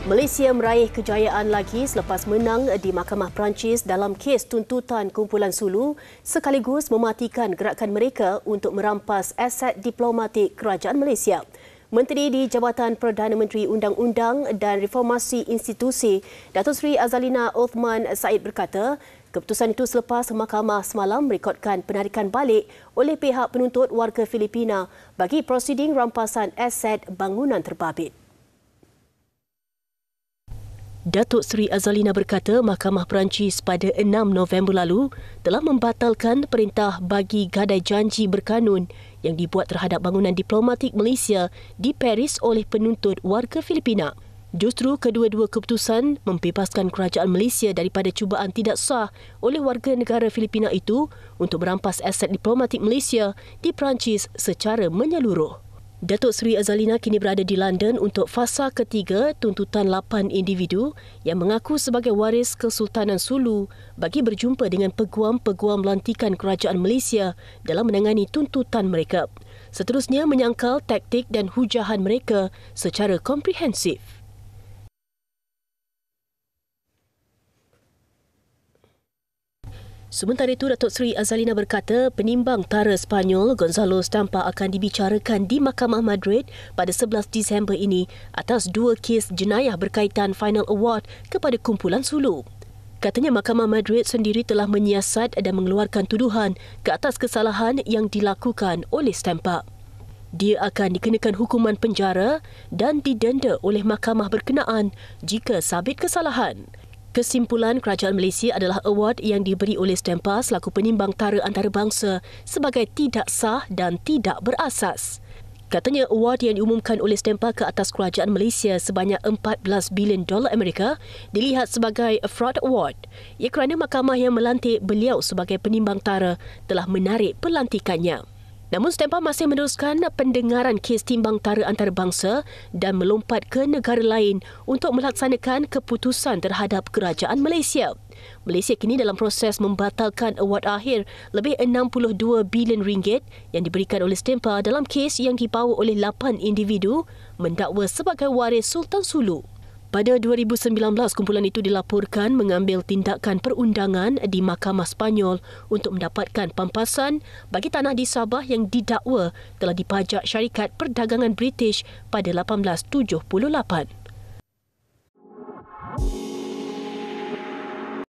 Malaysia meraih kejayaan lagi selepas menang di Mahkamah Perancis dalam kes tuntutan kumpulan Sulu sekaligus mematikan gerakan mereka untuk merampas aset diplomatik kerajaan Malaysia. Menteri di Jabatan Perdana Menteri Undang-Undang dan Reformasi Institusi, Datuk Seri Azalina Othman Said berkata, keputusan itu selepas mahkamah semalam merekodkan penarikan balik oleh pihak penuntut warga Filipina bagi prosiding rampasan aset bangunan terbabit. Datuk Seri Azalina berkata Mahkamah Perancis pada 6 November lalu telah membatalkan perintah bagi gadai janji berkanun yang dibuat terhadap bangunan diplomatik Malaysia di Paris oleh penuntut warga Filipina. Justru kedua-dua keputusan membebaskan kerajaan Malaysia daripada cubaan tidak sah oleh warga negara Filipina itu untuk merampas aset diplomatik Malaysia di Perancis secara menyeluruh. Datuk Seri Azalina kini berada di London untuk fasa ketiga tuntutan 8 individu yang mengaku sebagai waris Kesultanan Sulu bagi berjumpa dengan peguam-peguam lantikan kerajaan Malaysia dalam menangani tuntutan mereka. Seterusnya menyangkal taktik dan hujahan mereka secara komprehensif. Sementara itu, Datuk Seri Azalina berkata penimbang tara Sepanyol Gonzalo Stampa akan dibicarakan di Mahkamah Madrid pada 11 Disember ini atas 2 kes jenayah berkaitan final award kepada kumpulan Sulu. Katanya Mahkamah Madrid sendiri telah menyiasat dan mengeluarkan tuduhan ke atas kesalahan yang dilakukan oleh Stampa. Dia akan dikenakan hukuman penjara dan didenda oleh mahkamah berkenaan jika sabit kesalahan. Kesimpulan kerajaan Malaysia adalah award yang diberi oleh Stampa selaku penimbang tara antarabangsa sebagai tidak sah dan tidak berasas. Katanya award yang diumumkan oleh Stampa ke atas kerajaan Malaysia sebanyak $14 bilion Amerika dilihat sebagai fraud award. Ia kerana mahkamah yang melantik beliau sebagai penimbang tara telah menarik pelantikannya. Namun Stampa masih meneruskan pendengaran kes timbang tara antarabangsa dan melompat ke negara lain untuk melaksanakan keputusan terhadap kerajaan Malaysia. Malaysia kini dalam proses membatalkan award akhir lebih RM62 bilion yang diberikan oleh Stampa dalam kes yang dibawa oleh 8 individu mendakwa sebagai waris Sultan Sulu. Pada 2019, kumpulan itu dilaporkan mengambil tindakan perundangan di Mahkamah Sepanyol untuk mendapatkan pampasan bagi tanah di Sabah yang didakwa telah dipajak syarikat perdagangan British pada 1878.